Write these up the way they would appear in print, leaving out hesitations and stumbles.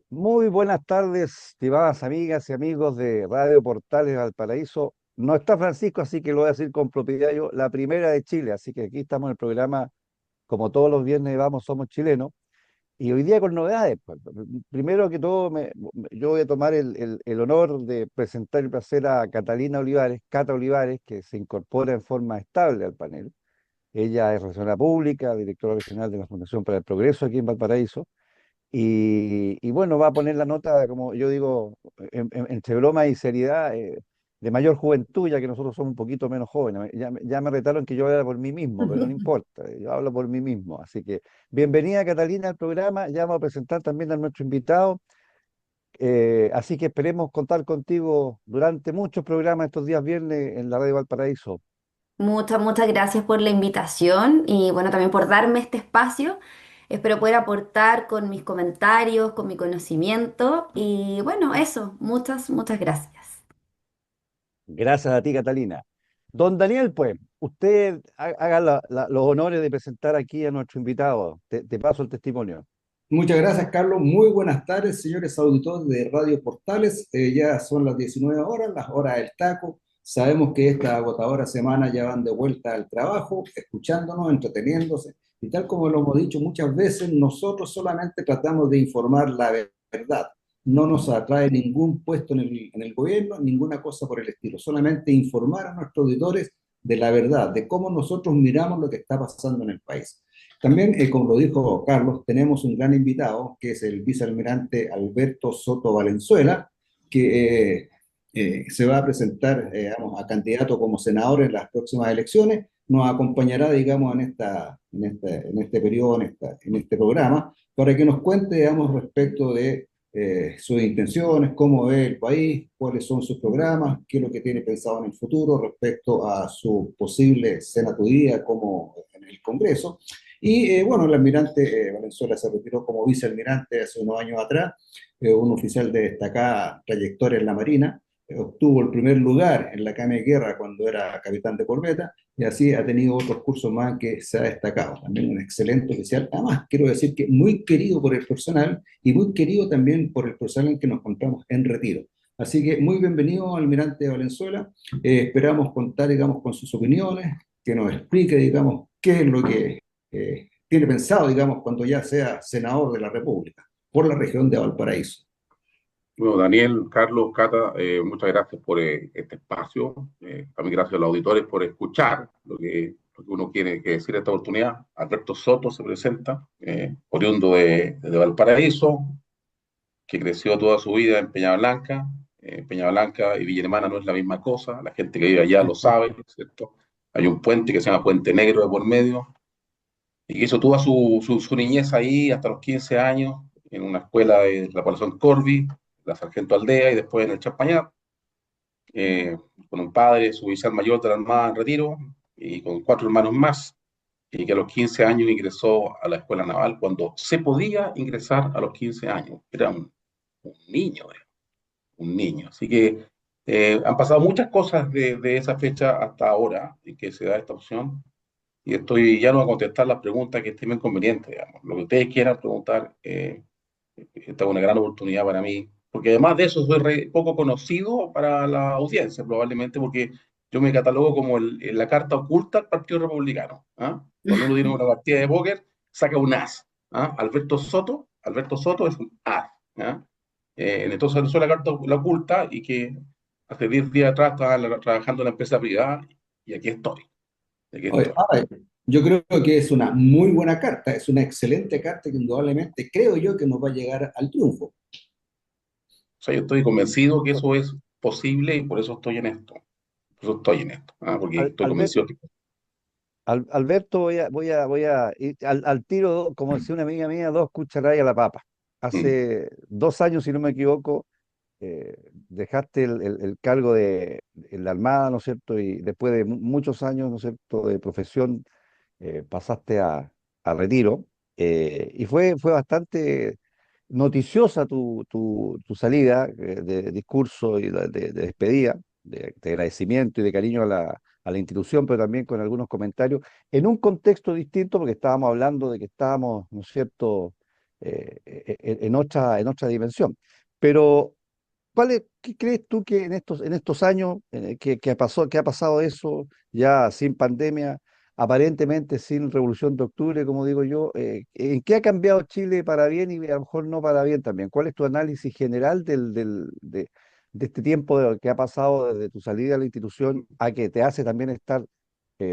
Muy buenas tardes, estimadas amigas y amigos de Radio Portales Valparaíso. No está Francisco, así que lo voy a decir con propiedad yo, la primera de Chile. Así que aquí estamos en el programa, como todos los viernes vamos, somos chilenos. Y hoy día con novedades, pues. Primero que todo, yo voy a tomar el honor de presentar el placer a Catalina Olivares, Cata Olivares, que se incorpora en forma estable al panel. Ella es relacionada pública, directora regional de la Fundación para el Progreso aquí en Valparaíso. Y bueno, va a poner la nota, como yo digo, entre broma y seriedad, de mayor juventud, ya que nosotros somos un poquito menos jóvenes. Ya me retaron que yo hablara por mí mismo, pero no importa, yo hablo por mí mismo. Así que bienvenida, Catalina, al programa. Ya vamos a presentar también a nuestro invitado. Así que esperemos contar contigo durante muchos programas estos días viernes en la Radio Valparaíso. Muchas gracias por la invitación y bueno, también por darme este espacio. Espero poder aportar con mis comentarios, con mi conocimiento y bueno, eso, muchas gracias. Gracias a ti, Catalina. Don Daniel, pues, usted haga los honores de presentar aquí a nuestro invitado. Te paso el testimonio. Muchas gracias, Carlos. Muy buenas tardes, señores auditores de Radio Portales. Ya son las 19 horas, las horas del taco. Sabemos que esta agotadora semana ya van de vuelta al trabajo, escuchándonos, entreteniéndose. Y tal como lo hemos dicho muchas veces, nosotros solamente tratamos de informar la verdad. No nos atrae ningún puesto en el gobierno, ninguna cosa por el estilo. Solamente informar a nuestros auditores de la verdad, de cómo nosotros miramos lo que está pasando en el país. También, como lo dijo Carlos, tenemos un gran invitado, que es el vicealmirante Alberto Soto Valenzuela, que se va a presentar, digamos, a candidato como senador en las próximas elecciones. Nos acompañará, digamos, en este periodo, en este programa, para que nos cuente, digamos, respecto de sus intenciones, cómo ve el país, cuáles son sus programas, qué es lo que tiene pensado en el futuro respecto a su posible senaturía como en el Congreso. Y bueno, el almirante Valenzuela se retiró como vicealmirante hace unos años atrás, un oficial de destacada trayectoria en la Marina, obtuvo el primer lugar en la cama de guerra cuando era capitán de corbeta, y así ha tenido otros cursos más que se ha destacado. También un excelente oficial, además quiero decir que muy querido por el personal y muy querido también por el personal en que nos encontramos en retiro. Así que muy bienvenido, almirante Valenzuela. Esperamos contar, digamos, con sus opiniones, que nos explique, digamos, qué es lo que tiene pensado, digamos, cuando ya sea senador de la República por la región de Valparaíso. Bueno, Daniel, Carlos, Cata, muchas gracias por este espacio. También gracias a los auditores por escuchar lo que uno quiere que decir en esta oportunidad. Alberto Soto se presenta, oriundo de Valparaíso, que creció toda su vida en Peña Blanca. Peña Blanca y Villa Alemana no es la misma cosa, la gente que vive allá lo sabe, ¿cierto? Hay un puente que se llama Puente Negro de por medio, y que hizo toda su niñez ahí hasta los 15 años, en una escuela de la población Corby, la Sargento Aldea, y después en el Champañat, eh, con un padre, su oficial mayor de la Armada en retiro, y con cuatro hermanos más, y que a los 15 años ingresó a la Escuela Naval cuando se podía ingresar a los 15 años. Era un niño, un niño. Así que han pasado muchas cosas de esa fecha hasta ahora, y que se da esta opción. Y estoy ya no a contestar las preguntas que estimen convenientes, digamos. Lo que ustedes quieran preguntar, esta es una gran oportunidad para mí, porque además de eso soy poco conocido para la audiencia, probablemente porque yo me catalogo como la carta oculta al Partido Republicano. ¿Ah? Cuando uno tiene una partida de póker, saca un as. ¿Ah? Alberto Soto es un as. ¿Ah? Entonces, eso es la carta la oculta, y que hace 10 días atrás estaba trabajando en la empresa privada, y aquí estoy. Aquí Oye, estoy. ahora, yo creo que es una muy buena carta, es una excelente carta que indudablemente creo yo que nos va a llegar al triunfo. O sea, yo estoy convencido que eso es posible, y por eso estoy en esto. Por eso estoy en esto. Porque estoy Albert, convencido que... Alberto, voy a ir al tiro, como decía una amiga mía, dos cucharadas a la papa. Mm. Hace 2 años, si no me equivoco, dejaste el cargo en la Armada, ¿no es cierto? Y después de muchos años, ¿no es cierto?, de profesión, pasaste a retiro. Y fue bastante noticiosa tu salida, de discurso y de despedida, de agradecimiento y de cariño a la institución, pero también con algunos comentarios, en un contexto distinto, porque estábamos hablando de que estábamos, ¿no es cierto?, en otra dimensión. Pero, ¿qué crees tú que en estos años que ha pasado eso, ya sin pandemia, aparentemente sin Revolución de Octubre, como digo yo, en qué ha cambiado Chile para bien y a lo mejor no para bien también? ¿Cuál es tu análisis general de este tiempo que ha pasado desde tu salida a la institución a que te hace también estar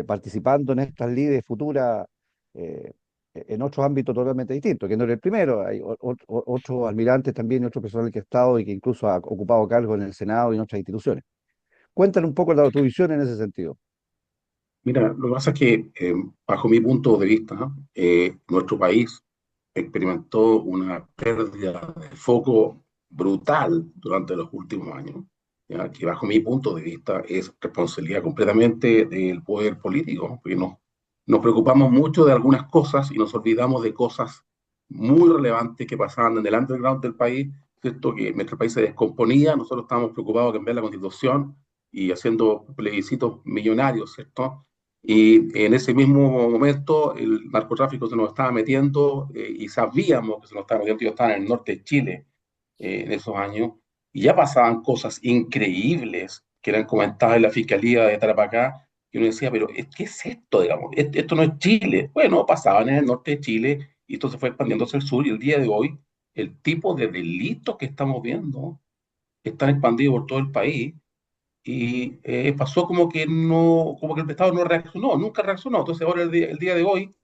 participando en estas lides futuras? eh, en otros ámbitos totalmente distintos, que no eres el primero, hay otros almirantes también, y otro personal que ha estado y que incluso ha ocupado cargos en el Senado y en otras instituciones. Cuéntanos un poco tu visión en ese sentido. Mira, lo que pasa es que, bajo mi punto de vista, nuestro país experimentó una pérdida de foco brutal durante los últimos años, ya que bajo mi punto de vista es responsabilidad completamente del poder político, porque nos preocupamos mucho de algunas cosas y nos olvidamos de cosas muy relevantes que pasaban en el underground del país, ¿cierto? Que nuestro país se descomponía, nosotros estábamos preocupados de cambiar la constitución y haciendo plebiscitos millonarios, ¿cierto? Y en ese mismo momento el narcotráfico se nos estaba metiendo, y sabíamos que se nos estaba metiendo. Yo estaba en el norte de Chile en esos años y ya pasaban cosas increíbles que eran comentadas en la Fiscalía de Tarapacá y uno decía, pero ¿qué es esto? Digamos, esto no es Chile. Bueno, pasaban en el norte de Chile y esto se fue expandiendo hacia el sur y el día de hoy el tipo de delitos que estamos viendo están expandidos por todo el país y pasó como que no, como que el Estado no reaccionó, nunca reaccionó. Entonces ahora el día de hoy,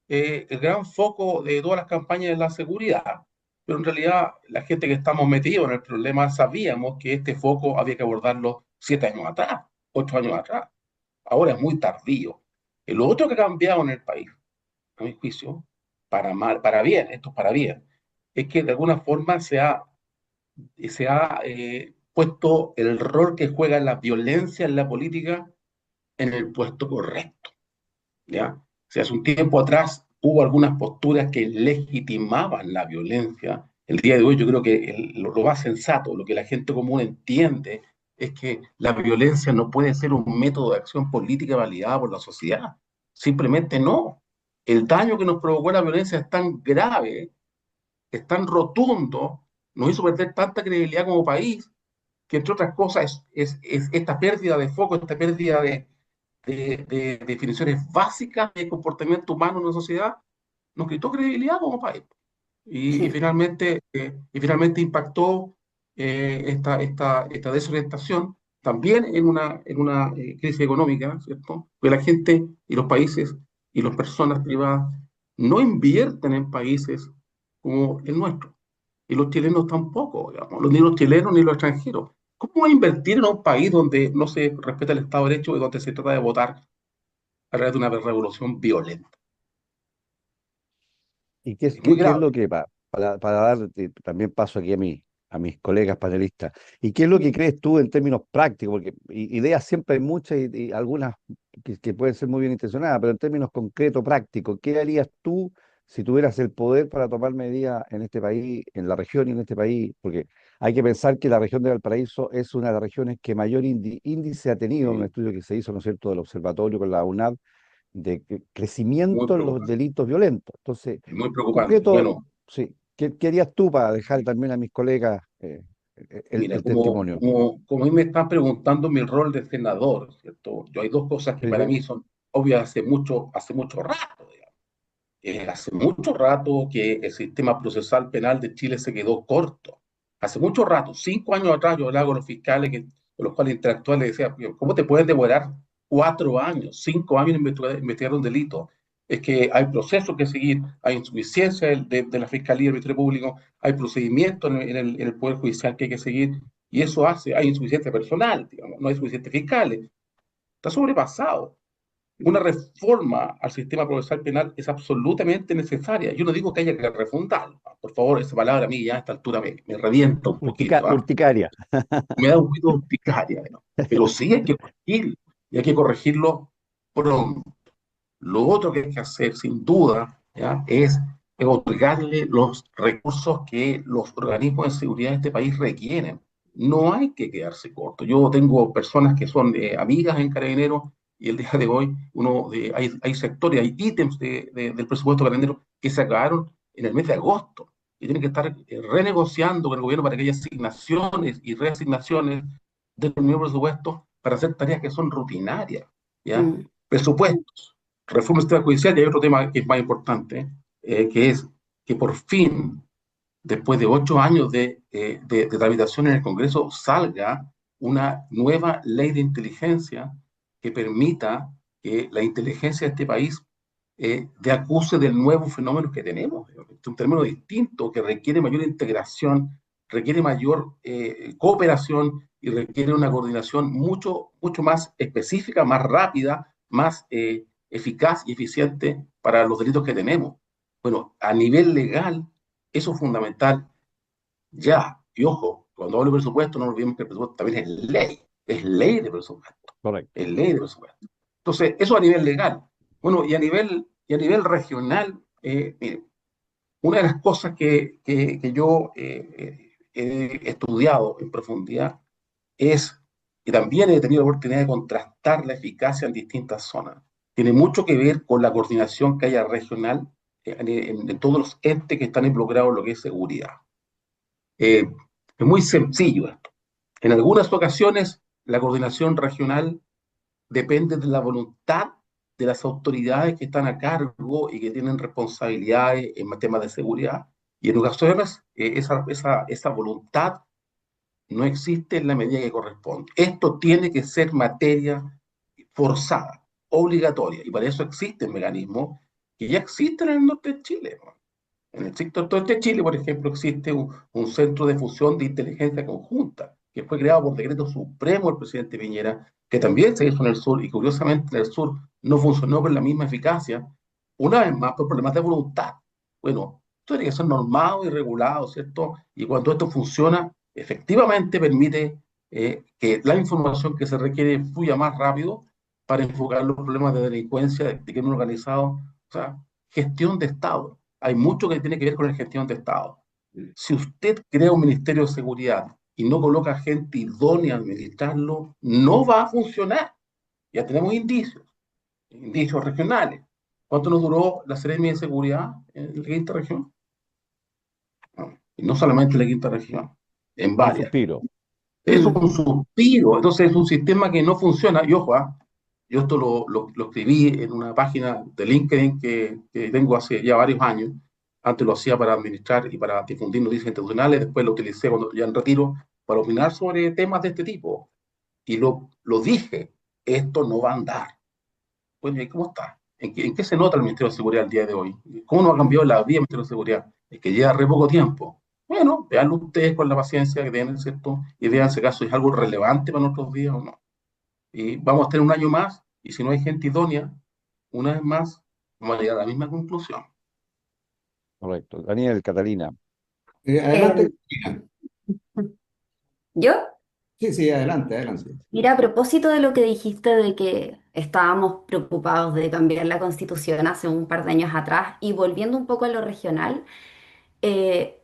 el gran foco de todas las campañas es la seguridad. Pero en realidad la gente que estamos metidos en el problema sabíamos que este foco había que abordarlo 7 años atrás, 8 años atrás. Ahora es muy tardío. Lo otro que ha cambiado en el país, a mi juicio, para mal, para bien, esto es para bien, es que de alguna forma se ha puesto el rol que juega la violencia en la política en el puesto correcto, ¿ya? O sea, hace un tiempo atrás hubo algunas posturas que legitimaban la violencia. El día de hoy yo creo que lo más sensato, lo que la gente común entiende, es que la violencia no puede ser un método de acción política validada por la sociedad. Simplemente no. El daño que nos provocó la violencia es tan grave, es tan rotundo, nos hizo perder tanta credibilidad como país, que entre otras cosas es esta pérdida de foco, esta pérdida de definiciones básicas de comportamiento humano en una sociedad, nos quitó credibilidad como país. Y, y Sí, finalmente, eh, y finalmente impactó esta desorientación también en una crisis económica, ¿cierto? Porque la gente y los países y las personas privadas no invierten en países como el nuestro. Y los chilenos tampoco, digamos, ni los chilenos ni los extranjeros. ¿Cómo va a invertir en un país donde no se respeta el Estado de Derecho y donde se trata de votar a través de una revolución violenta? ¿y Es muy qué es grave. lo que, para dar también paso aquí a mis colegas panelistas, y qué es lo que crees tú en términos prácticos? Porque ideas siempre hay muchas y algunas que pueden ser muy bien intencionadas, pero en términos concretos, prácticos, ¿qué harías tú si tuvieras el poder para tomar medidas en este país, en la región y en este país? Porque hay que pensar que la región de Valparaíso es una de las regiones que mayor índice ha tenido en un Sí, estudio que se hizo, ¿no es cierto?, del observatorio con la UNAD, de muy crecimiento en los preocupante. delitos violentos. Entonces, Muy preocupante. concreto, Bueno, sí, ¿qué harías tú para dejar también a mis colegas mira, el testimonio? como a mí me están preguntando mi rol de senador, ¿cierto? Yo hay dos cosas que Sí, para sí. mí son obvias hace mucho rato, digamos. Hace mucho rato que el sistema procesal penal de Chile se quedó corto. Hace mucho rato, 5 años atrás, yo hablaba con los fiscales con los cuales interactuaba, les decía, ¿cómo te pueden demorar 4 años, 5 años en investigar un delito? Es que hay procesos que seguir, hay insuficiencia de la Fiscalía del Ministerio Público, hay procedimientos en el Poder Judicial que hay que seguir, y eso hay insuficiencia personal, digamos, no hay suficientes fiscales. Está sobrepasado. Una reforma al sistema procesal penal es absolutamente necesaria. Yo no digo que haya que refundarlo. Por favor, esa palabra a mí ya a esta altura me revienta un poquito, ¿ah? Urticaria. Me da un poquito de urticaria, ¿no? Pero sí hay que corregirlo, y hay que corregirlo pronto. Lo otro que hay que hacer, sin duda, ¿ya? Es otorgarle los recursos que los organismos de seguridad de este país requieren. No hay que quedarse corto. Yo tengo personas que son amigas en Carabineros y el día de hoy hay sectores, hay ítems del presupuesto carabinero que se acabaron en el mes de agosto y tienen que estar renegociando con el gobierno para que haya asignaciones y reasignaciones del nuevo presupuesto para hacer tareas que son rutinarias, ¿ya? Mm, Presupuestos, reforma del sistema judicial, y hay otro tema que es más importante, que es que por fin, después de 8 años de tramitación en el Congreso, salga una nueva ley de inteligencia que permita que la inteligencia de este país de acuse del nuevo fenómeno que tenemos. Es un término distinto que requiere mayor integración, requiere mayor cooperación y requiere una coordinación mucho más específica, más rápida, más eficaz y eficiente para los delitos que tenemos. Bueno, a nivel legal, eso es fundamental ya. Y ojo, cuando hablo de presupuesto, no olvidemos que el presupuesto también es ley de presupuesto, Correcto. es ley de presupuesto. Entonces, eso a nivel legal. Bueno, y a nivel regional, mire, una de las cosas que yo he estudiado en profundidad es, y también he tenido la oportunidad de contrastar la eficacia en distintas zonas. Tiene mucho que ver con la coordinación que haya regional en todos los entes que están involucrados en lo que es seguridad. Eh, es muy sencillo esto. En algunas ocasiones, la coordinación regional depende de la voluntad de las autoridades que están a cargo y que tienen responsabilidades en temas de seguridad. Y en ocasiones, esa voluntad no existe en la medida que corresponde. Esto tiene que ser materia forzada, obligatoria, y para eso existen mecanismos que ya existen en el norte de Chile, ¿no? En el sector de Chile, por ejemplo, existe un centro de fusión de inteligencia conjunta que fue creado por decreto supremo del presidente Piñera, que también se hizo en el sur y curiosamente en el sur no funcionó con la misma eficacia, una vez más por problemas de voluntad. Bueno, esto tiene que ser normado y regulado, ¿cierto? Y cuando esto funciona, efectivamente permite que la información que se requiere fluya más rápido para enfocar los problemas de delincuencia, de crimen organizado, o sea, gestión de Estado. Hay mucho que tiene que ver con la gestión de Estado. Si usted crea un Ministerio de Seguridad y no coloca gente idónea a administrarlo, no va a funcionar. Ya tenemos indicios regionales. ¿Cuánto nos duró la Seremia de Seguridad en la quinta región? No, y no solamente en la quinta región, en Un varias. suspiro. Es mm. un suspiro, entonces es un sistema que no funciona. Y ojo, yo esto lo escribí en una página de LinkedIn que tengo hace ya varios años. Antes lo hacía para administrar y para difundir noticias institucionales, después lo utilicé cuando ya en retiro para opinar sobre temas de este tipo. Y lo dije, esto no va a andar. Bueno, ¿y cómo está? ¿En qué se nota el Ministerio de Seguridad el día de hoy? ¿Cómo no ha cambiado la vida del Ministerio de Seguridad? Es que lleva re poco tiempo. Bueno, veanlo ustedes con la paciencia que tienen, ¿cierto? Y vean si acaso es algo relevante para nuestros días o no. Y vamos a tener un año más, y si no hay gente idónea, una vez más, vamos a llegar a la misma conclusión. Correcto. Daniel, Catalina. Adelante, Eh, Cristina. ¿Yo? Sí, sí, adelante, adelante. Mira, a propósito de lo que dijiste de que estábamos preocupados de cambiar la constitución hace un par de años atrás y volviendo un poco a lo regional,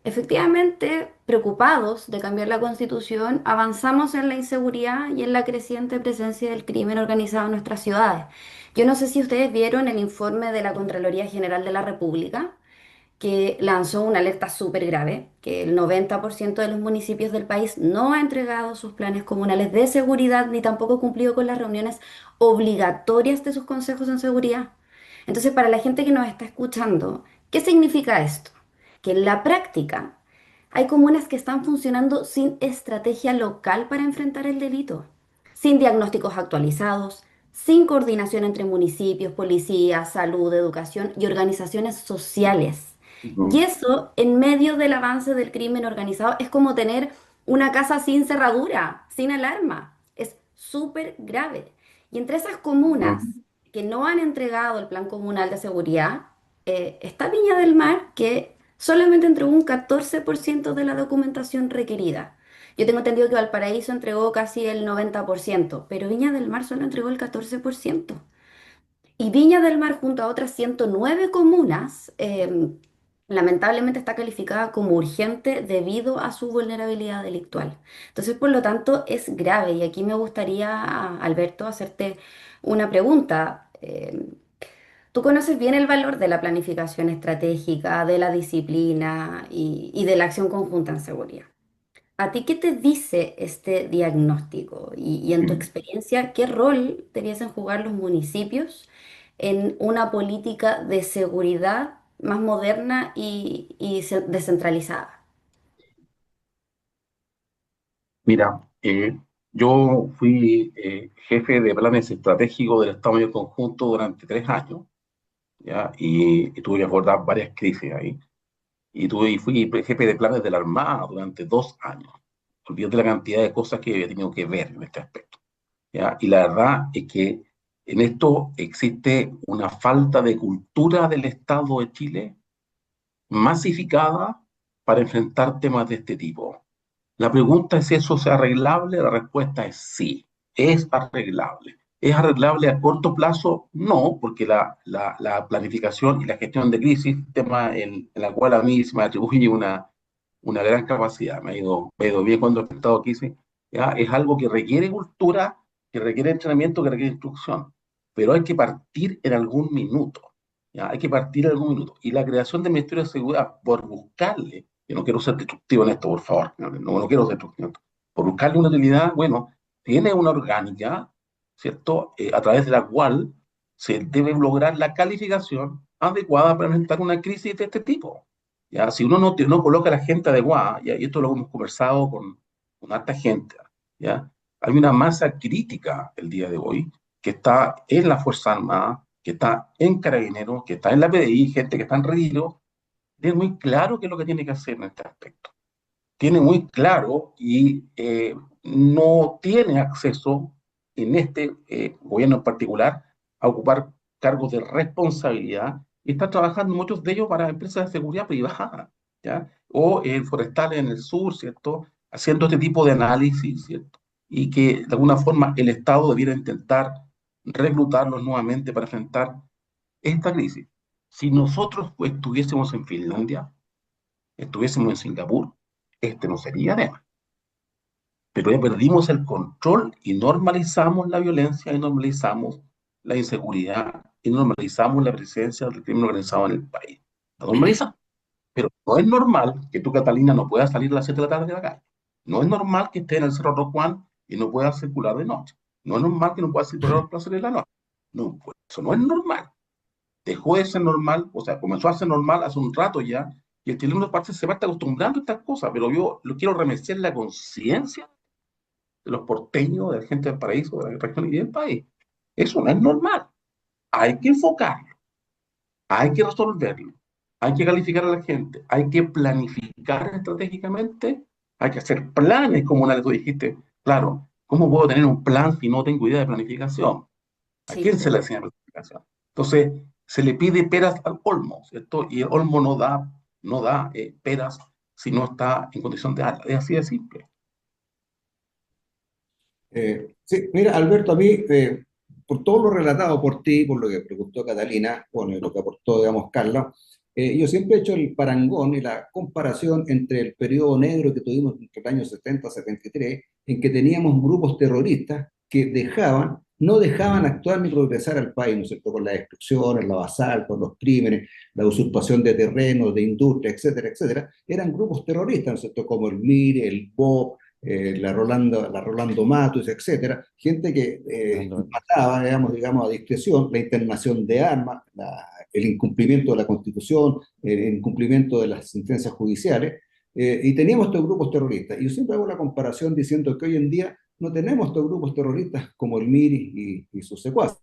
efectivamente, preocupados de cambiar la constitución, avanzamos en la inseguridad y en la creciente presencia del crimen organizado en nuestras ciudades. Yo no sé si ustedes vieron el informe de la Contraloría General de la República que lanzó una alerta súper grave, que el 90% de los municipios del país no ha entregado sus planes comunales de seguridad ni tampoco cumplido con las reuniones obligatorias de sus consejos en seguridad. Entonces, para la gente que nos está escuchando, ¿qué significa esto? Que en la práctica hay comunas que están funcionando sin estrategia local para enfrentar el delito, sin diagnósticos actualizados, sin coordinación entre municipios, policías, salud, educación y organizaciones sociales. Y eso, en medio del avance del crimen organizado, es como tener una casa sin cerradura, sin alarma. Es súper grave. Y entre esas comunas que no han entregado el Plan Comunal de Seguridad, está Viña del Mar, que solamente entregó un 14% de la documentación requerida. Yo tengo entendido que Valparaíso entregó casi el 90%, pero Viña del Mar solo entregó el 14%. Y Viña del Mar, junto a otras 109 comunas, lamentablemente está calificada como urgente debido a su vulnerabilidad delictual. Entonces, por lo tanto, es grave. Y aquí me gustaría, Alberto, hacerte una pregunta. Tú conoces bien el valor de la planificación estratégica, de la disciplina y de la acción conjunta en seguridad. ¿A ti qué te dice este diagnóstico? Y en tu Mm. experiencia, ¿qué rol debiesen jugar los municipios en una política de seguridad más moderna y descentralizada? Mira, yo fui jefe de planes estratégicos del Estado Mayor Conjunto durante 3 años, ¿ya? Y tuve que abordar varias crisis ahí. Y fui jefe de planes de la Armada durante 2 años. Olvídate la cantidad de cosas que he tenido que ver en este aspecto, ¿ya? Y la verdad es que en esto existe una falta de cultura del Estado de Chile masificada para enfrentar temas de este tipo. La pregunta es si eso es arreglable. La respuesta es sí, es arreglable. ¿Es arreglable a corto plazo? No, porque la planificación y la gestión de crisis, tema en la cual a mí se me atribuye una gran capacidad, me ha ido bien cuando he enfrentado crisis, ¿ya? Es algo que requiere cultura, que requiere entrenamiento, que requiere instrucción, pero hay que partir en algún minuto, ¿ya? Hay que partir en algún minuto. Y la creación del Ministerio de Seguridad, por buscarle, yo no quiero ser destructivo en esto, por favor, no quiero ser destructivo, por buscarle una utilidad, bueno, tiene una orgánica, ¿cierto? A través de la cual se debe lograr la calificación adecuada para enfrentar una crisis de este tipo. ¿Ya? Si uno no coloca a la gente adecuada, ¿ya? Y esto lo hemos conversado con harta gente, ¿ya? Hay una masa crítica el día de hoy que está en la Fuerza Armada, que está en Carabineros, que está en la PDI, gente que está en Retiro, tiene muy claro qué es lo que tiene que hacer en este aspecto. Tiene muy claro y no tiene acceso en este gobierno en particular a ocupar cargos de responsabilidad y está trabajando muchos de ellos para empresas de seguridad privada, ¿ya? O forestales en el sur, ¿cierto? Haciendo este tipo de análisis, ¿cierto? Y que de alguna forma el Estado debiera intentar reclutarlos nuevamente para enfrentar esta crisis. Si nosotros pues, estuviésemos en Finlandia, estuviésemos en Singapur, este no sería tema. Pero ya perdimos el control y normalizamos la violencia y normalizamos la inseguridad y normalizamos la presencia del crimen organizado en el país. La normalizamos. Pero no es normal que tú, Catalina, no puedas salir a las 7 de la tarde de la calle. No es normal que estés en el Cerro Rock Juan y no puedas circular de noche. No es normal que no puedas circular a los plazas de la noche. No, pues eso no es normal. Dejó de ser normal, o sea, comenzó a ser normal hace un rato ya, y el chileno se va a estar acostumbrando a estas cosas, pero yo lo quiero remecer la conciencia de los porteños, de la gente del paraíso, de la región y del país. Eso no es normal. Hay que enfocarlo, hay que resolverlo, hay que calificar a la gente, hay que planificar estratégicamente, hay que hacer planes, como una vez tú dijiste. Claro, ¿cómo puedo tener un plan si no tengo idea de planificación? ¿A Sí. quién se le enseña planificación? Entonces, se le pide peras al olmo, ¿cierto? Y el olmo no da peras si no está en condición de darla. Es así de simple. Sí, mira, Alberto, a mí, por todo lo relatado por ti, por lo que preguntó Catalina, bueno, y lo que aportó, digamos, Carla, yo siempre he hecho el parangón y la comparación entre el periodo negro que tuvimos entre el año 70 a 73, en que teníamos grupos terroristas que no dejaban actuar ni progresar al país, ¿no es cierto?, con las destrucciones, los asaltos, los crímenes, la usurpación de terrenos, de industria, etcétera, etcétera. Eran grupos terroristas, ¿no es cierto?, como el MIR, el BOP, la Rolando Matos, etcétera, gente que mataba, digamos, a discreción, la internación de armas, el incumplimiento de la Constitución, el incumplimiento de las sentencias judiciales, y teníamos estos grupos terroristas. Y yo siempre hago la comparación diciendo que hoy en día no tenemos estos grupos terroristas como el MIRI y sus secuaces,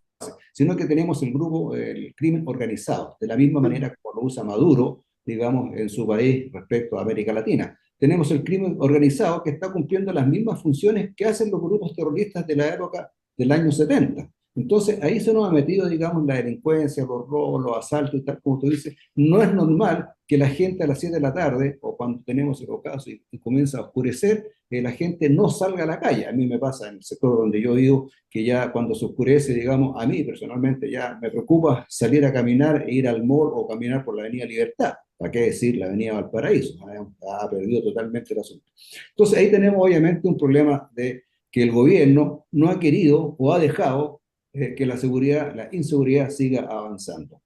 sino que tenemos el crimen organizado, de la misma manera como lo usa Maduro, digamos, en su país respecto a América Latina. Tenemos el crimen organizado que está cumpliendo las mismas funciones que hacen los grupos terroristas de la época del año 70. Entonces, ahí se nos ha metido, digamos, la delincuencia, los robos, los asaltos y tal, como tú dices. No es normal que la gente a las 7 de la tarde, o cuando tenemos el ocaso y comienza a oscurecer, la gente no salga a la calle. A mí me pasa en el sector donde yo vivo, que ya cuando se oscurece, digamos, a mí personalmente ya me preocupa salir a caminar e ir al mall o caminar por la Avenida Libertad. ¿Para qué decir la Avenida Valparaíso? Ha perdido totalmente el asunto. Entonces ahí tenemos obviamente un problema de que el gobierno no ha querido o ha dejado que la inseguridad siga avanzando.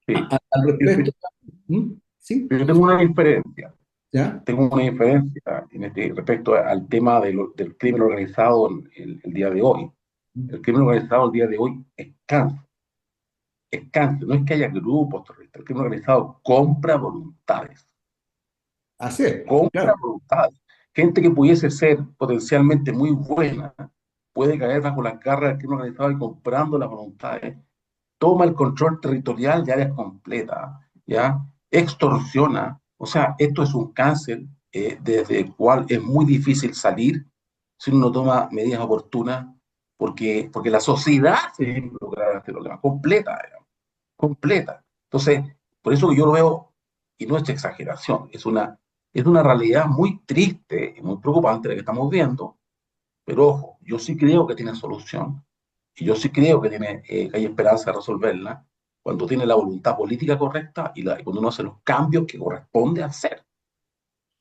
Sí. Al Yo, respecto, ¿Mm? ¿Sí? yo tengo una diferencia. ¿Ya? Tengo una diferencia respecto al tema del crimen organizado el día de hoy. El crimen organizado el día de hoy es cáncer. No es que haya grupos terroristas. El crimen organizado compra voluntades. Así es, Compra claro. voluntades. Gente que pudiese ser potencialmente muy buena puede caer bajo las garras del crimen organizado y comprando las voluntades toma el control territorial de áreas completas, ¿ya? Extorsiona. O sea, esto es un cáncer desde el cual es muy difícil salir si uno no toma medidas oportunas, porque la sociedad se ve involucrada en este problema, completa, digamos, completa. Entonces, por eso que yo lo veo, y no es exageración, es una realidad muy triste y muy preocupante la que estamos viendo, pero ojo, yo sí creo que tiene solución y yo sí creo que hay esperanza de resolverla cuando tiene la voluntad política correcta y cuando uno hace los cambios que corresponde hacer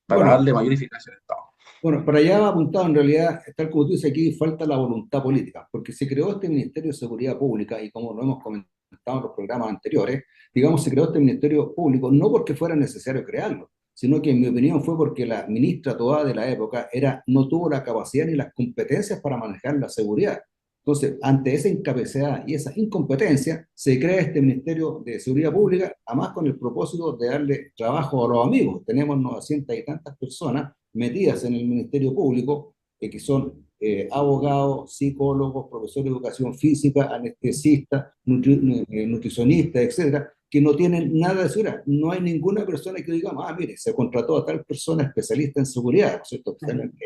para Bueno, darle mayor eficacia al Estado. Bueno, para allá va apuntado, en realidad, tal como tú dices aquí, falta la voluntad política, porque se creó este Ministerio de Seguridad Pública y como lo hemos comentado en los programas anteriores, digamos, se creó este Ministerio Público no porque fuera necesario crearlo, sino que en mi opinión fue porque la ministra toda de la época no tuvo la capacidad ni las competencias para manejar la seguridad. Entonces, ante esa incapacidad y esa incompetencia, se crea este Ministerio de Seguridad Pública, además con el propósito de darle trabajo a los amigos. Tenemos 900 y tantas personas metidas en el Ministerio Público, que son abogados, psicólogos, profesores de educación física, anestesistas, nutricionistas, etcétera, que no tienen nada de seguridad. No hay ninguna persona que diga, mire, se contrató a tal persona especialista en seguridad, ¿no es cierto?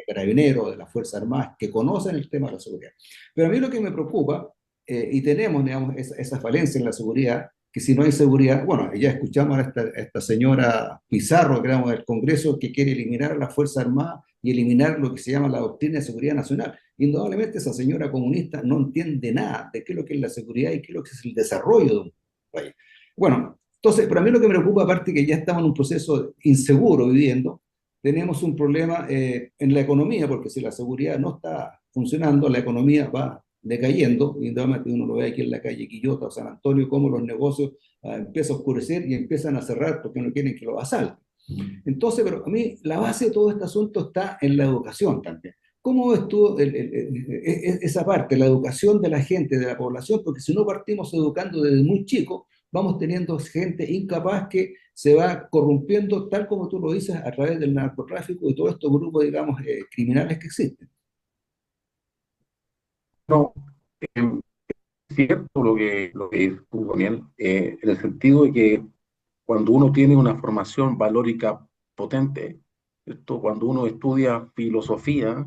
Carabineros, de las Fuerzas Armadas, que conocen el tema de la seguridad. Pero a mí lo que me preocupa, y tenemos, digamos, esa falencia en la seguridad, que si no hay seguridad, bueno, ya escuchamos a esta señora Pizarro, digamos, del Congreso, que quiere eliminar a las Fuerzas Armadas y eliminar lo que se llama la doctrina de seguridad nacional. Indudablemente esa señora comunista no entiende nada de qué es lo que es la seguridad y qué es lo que es el desarrollo de un país. Bueno, entonces, para mí lo que me preocupa, aparte que ya estamos en un proceso inseguro viviendo, tenemos un problema en la economía, porque si la seguridad no está funcionando, la economía va decayendo, y uno lo ve aquí en la calle Quillota o San Antonio, cómo los negocios empiezan a oscurecer y empiezan a cerrar porque no quieren que los asalten. Entonces, pero a mí la base de todo este asunto está en la educación también. ¿Cómo ves tú esa parte, la educación de la gente, de la población? Porque si no partimos educando desde muy chico, vamos teniendo gente incapaz que se va corrompiendo, tal como tú lo dices, a través del narcotráfico y todos estos grupos, digamos, criminales que existen. No, es cierto lo que dices tú, Daniel, en el sentido de que cuando uno tiene una formación valórica potente, ¿cierto? Cuando uno estudia filosofía,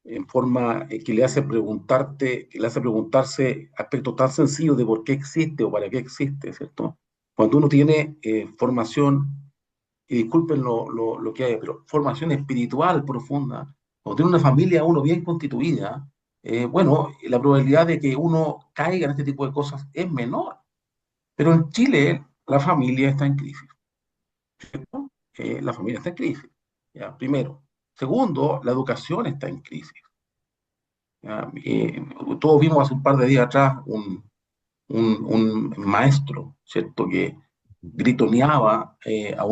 en forma que le hace preguntarse aspectos tan sencillos de por qué existe o para qué existe, ¿cierto? Cuando uno tiene formación, y disculpen lo que hay, pero formación espiritual profunda, cuando tiene una familia uno bien constituida, bueno, la probabilidad de que uno caiga en este tipo de cosas es menor. Pero en Chile la familia está en crisis, ¿cierto? La familia está en crisis, ¿ya? Primero. Segundo, la educación está en crisis. ¿Ya? Todos vimos hace un par de días atrás un maestro, ¿cierto? Que gritoneaba a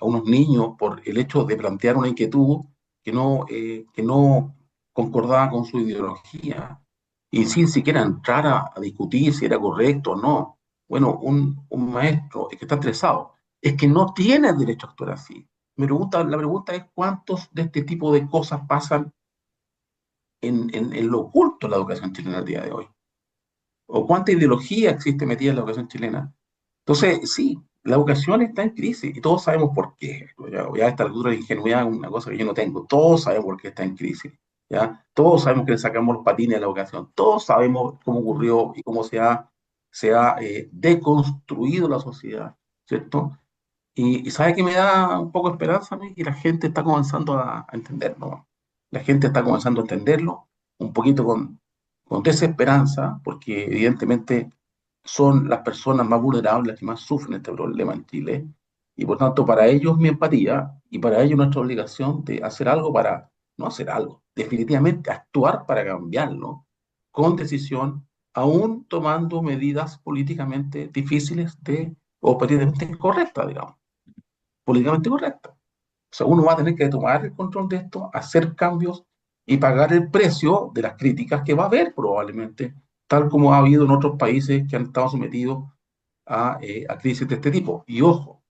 unos niños por el hecho de plantear una inquietud que no concordaba con su ideología y sin siquiera entrar a discutir si era correcto o no. Bueno, un maestro es que está estresado, es que no tiene derecho a actuar así. La pregunta es cuántos de este tipo de cosas pasan en lo oculto en la educación chilena al día de hoy. O cuánta ideología existe metida en la educación chilena. Entonces, sí, la educación está en crisis y todos sabemos por qué. Ya a esta altura de ingenuidad es una cosa que yo no tengo. Todos sabemos por qué está en crisis. ¿Ya? Todos sabemos que le sacamos los patines a la educación. Todos sabemos cómo ocurrió y cómo se ha deconstruido la sociedad, ¿cierto? Y ¿sabe qué me da un poco de esperanza a mí? Que la gente está comenzando a entenderlo. La gente está comenzando a entenderlo un poquito con desesperanza, porque evidentemente son las personas más vulnerables las que más sufren este problema en Chile. Y por tanto, para ellos mi empatía y para ellos nuestra obligación de hacer algo no hacer algo, definitivamente actuar para cambiarlo, con decisión, aún tomando medidas políticamente difíciles o políticamente incorrectas, digamos, políticamente correctas. O sea, uno va a tener que tomar el control de esto, hacer cambios y pagar el precio de las críticas que va a haber probablemente, tal como ha habido en otros países que han estado sometidos a crisis de este tipo. Y ojo,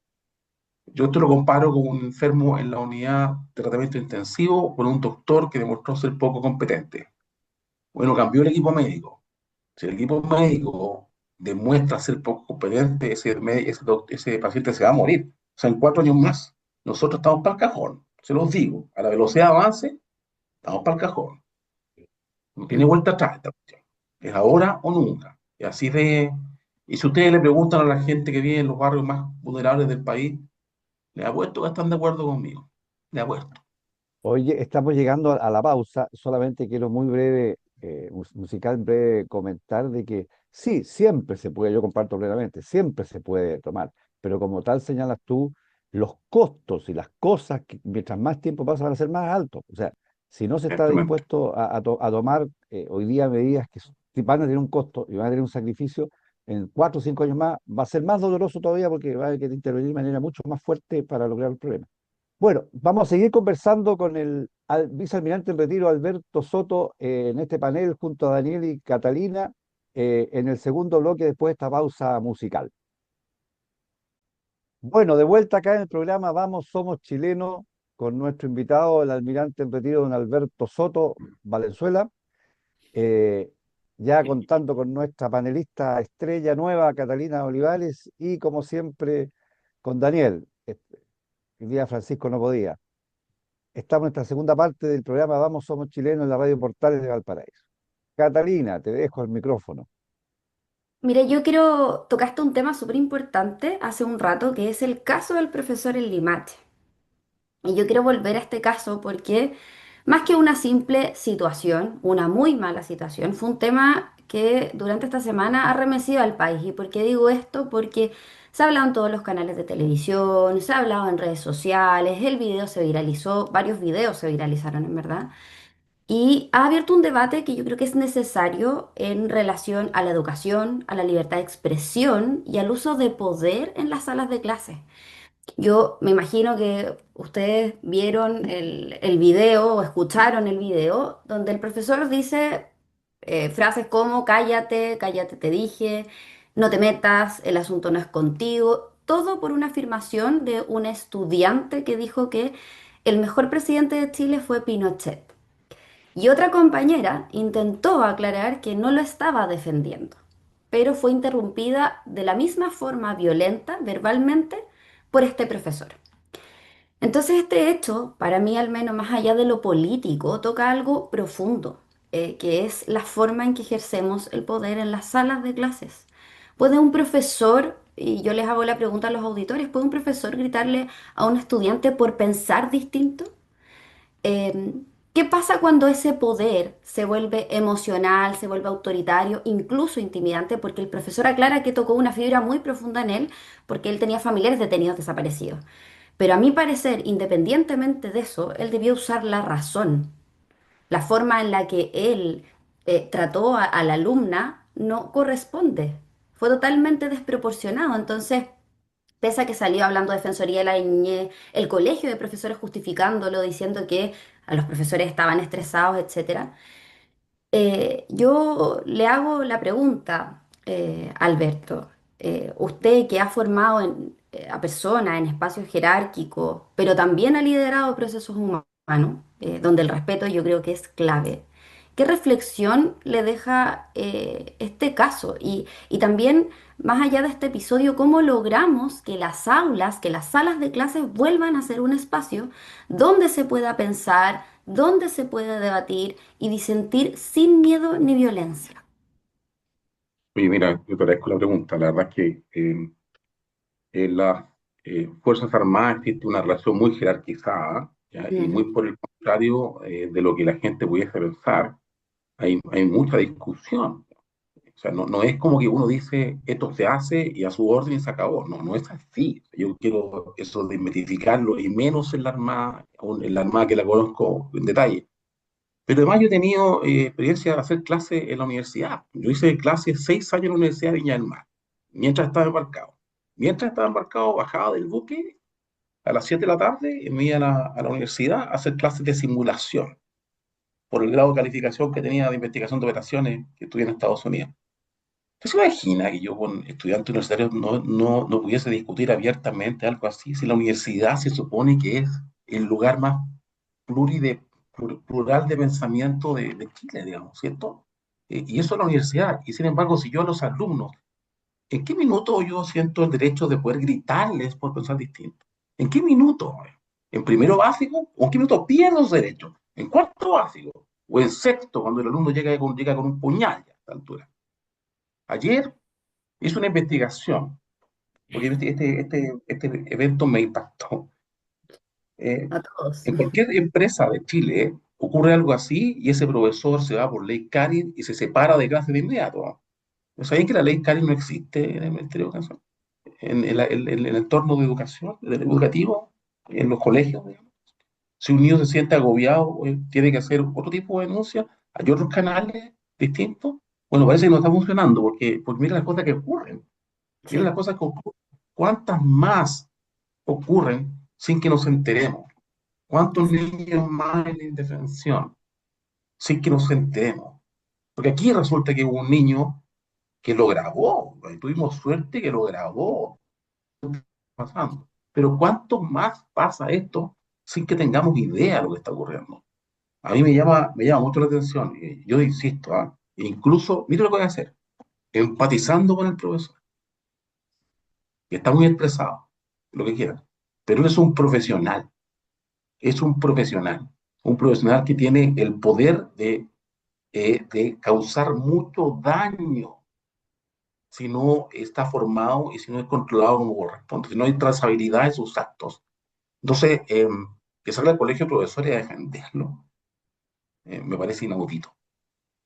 yo esto lo comparo con un enfermo en la unidad de tratamiento intensivo con un doctor que demostró ser poco competente. Bueno, cambió el equipo médico. Si el equipo médico demuestra ser poco competente, ese paciente se va a morir. O sea, en 4 años más, nosotros estamos para el cajón. Se los digo, a la velocidad de avance, estamos para el cajón. No tiene vuelta atrás esta cuestión. Es ahora o nunca. Y así de. Y si ustedes le preguntan a la gente que vive en los barrios más vulnerables del país, les apuesto que están de acuerdo conmigo. Les apuesto. Oye, estamos llegando a la pausa. Solamente quiero muy breve, musical breve, comentar de que sí, siempre se puede, yo comparto plenamente, siempre se puede tomar, pero como tal señalas tú, los costos y las cosas, que mientras más tiempo pasa, van a ser más altos. O sea, si no se está Exactamente. dispuesto a tomar hoy día medidas que van a tener un costo y van a tener un sacrificio, en 4 o 5 años más va a ser más doloroso todavía porque va a haber que intervenir de manera mucho más fuerte para lograr el problema. Bueno, vamos a seguir conversando con el vicealmirante en retiro Alberto Soto en este panel junto a Daniel y Catalina en el segundo bloque después de esta pausa musical. Bueno, de vuelta acá en el programa Vamos, Somos Chilenos con nuestro invitado, el almirante en retiro don Alberto Soto Valenzuela, eh, ya contando con nuestra panelista estrella nueva, Catalina Olivares, y como siempre con Daniel. El día Francisco no podía. Estamos en nuestra segunda parte del programa Vamos, Somos Chilenos en la Radio Portales de Valparaíso. Catalina, te dejo el micrófono. Mire, yo quiero tocaste un tema súper importante hace un rato, que es el caso del profesor El Limache. Y yo quiero volver a este caso porque más que una simple situación, una muy mala situación, fue un tema que durante esta semana ha remecido al país. ¿Y por qué digo esto? Porque se ha hablado en todos los canales de televisión, se ha hablado en redes sociales, el video se viralizó, varios videos se viralizaron en verdad. Y ha abierto un debate que yo creo que es necesario en relación a la educación, a la libertad de expresión y al uso de poder en las salas de clase. Yo me imagino que ustedes vieron el video o escucharon el video donde el profesor dice frases como cállate, cállate te dije, no te metas, el asunto no es contigo, todo por una afirmación de un estudiante que dijo que el mejor presidente de Chile fue Pinochet. Y otra compañera intentó aclarar que no lo estaba defendiendo, pero fue interrumpida de la misma forma violenta, verbalmente, por este profesor. Entonces este hecho, para mí al menos más allá de lo político, toca algo profundo, que es la forma en que ejercemos el poder en las salas de clases. ¿Puede un profesor, y yo les hago la pregunta a los auditores, ¿puede un profesor gritarle a un estudiante por pensar distinto? Eh, ¿Qué pasa cuando ese poder se vuelve emocional, se vuelve autoritario, incluso intimidante? Porque el profesor aclara que tocó una fibra muy profunda en él, porque él tenía familiares detenidos desaparecidos. Pero a mi parecer, independientemente de eso, él debió usar la razón. La forma en la que él trató a la alumna no corresponde. Fue totalmente desproporcionado. Entonces, pese a que salió hablando de Defensoría de la Niñez, el colegio de profesores justificándolo, diciendo que a los profesores estaban estresados, etcétera. Yo le hago la pregunta, Alberto, usted que ha formado a personas en espacios jerárquicos, pero también ha liderado procesos humanos, donde el respeto yo creo que es clave. ¿Qué reflexión le deja este caso? Y también, más allá de este episodio, ¿cómo logramos que las aulas, que las salas de clases vuelvan a ser un espacio donde se pueda pensar, donde se pueda debatir y disentir sin miedo ni violencia? Oye, mira, yo te agradezco la pregunta. La verdad es que en las Fuerzas Armadas existe una relación muy jerarquizada, ¿ya? Y Ujú. muy por el contrario de lo que la gente pudiese pensar. Hay mucha discusión. O sea, no es como que uno dice esto se hace y a su orden se acabó. No es así. Yo quiero eso de mitificarlo y menos en la Armada que la conozco en detalle. Pero además yo he tenido experiencia de hacer clases en la universidad. Yo hice clases 6 años en la Universidad de Viña del Mar, mientras estaba embarcado. Mientras estaba embarcado, bajaba del buque a las 7 de la tarde y me iba a la universidad a hacer clases de simulación por el grado de calificación que tenía de investigación de operaciones que estudié en Estados Unidos. ¿Usted se imagina que yo con estudiantes universitarios no pudiese discutir abiertamente algo así? Si la universidad se supone que es el lugar más plural de pensamiento de Chile, digamos, ¿cierto? Y eso es la universidad. Y sin embargo, si yo a los alumnos, ¿en qué minuto yo siento el derecho de poder gritarles por pensar distinto? ¿En qué minuto? ¿En primero básico? ¿O en qué minuto pierdo los derechos? ¿En cuarto básico? ¿O en sexto, cuando el alumno llega con un puñal ya a esta altura? Ayer hice una investigación, porque este evento me impactó. Eh, A todos. en cualquier empresa de Chile ocurre algo así y ese profesor se va por ley Carin y se separa de clase de inmediato. ¿No sabían que la ley Carin no existe en el Ministerio de Educación? En el entorno de educación, educativo, en los colegios, digamos. Si un niño se siente agobiado, tiene que hacer otro tipo de denuncia, hay otros canales distintos. Bueno, parece que no está funcionando porque mira las cosas que ocurren. Mira las Sí, cosas que ocurren. ¿Cuántas más ocurren sin que nos enteremos? ¿Cuántos niños más en indefensión sin que nos enteremos? Porque aquí resulta que hubo un niño que lo grabó, y tuvimos suerte que lo grabó pasando. Pero ¿cuánto más pasa esto sin que tengamos idea de lo que está ocurriendo? A mí me llama mucho la atención, y yo insisto, incluso, mira lo que voy a hacer, empatizando con el profesor, que está muy expresado, lo que quieran, pero él es un profesional que tiene el poder de causar mucho daño si no está formado y si no es controlado como corresponde, si no hay trazabilidad de sus actos. Entonces, que salga al colegio de profesores a defenderlo, me parece inaudito,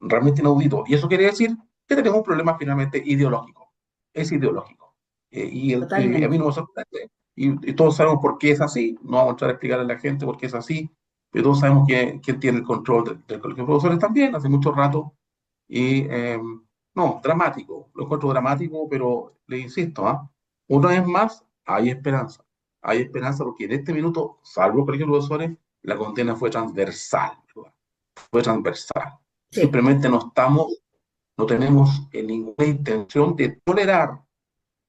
realmente inaudito. Y eso quiere decir que tenemos un problema finalmente ideológico, es ideológico. A mí totalmente. no me sorprende, y todos sabemos por qué es así, no vamos a entrar a explicarle a la gente por qué es así, pero todos sabemos quién tiene el control del colegio de profesores también, hace mucho rato, y no, dramático, lo encuentro dramático, pero le insisto, una vez más, hay esperanza porque en este minuto, salvo el colegio de profesores, la condena fue transversal. Sí, Simplemente no tenemos ninguna intención de tolerar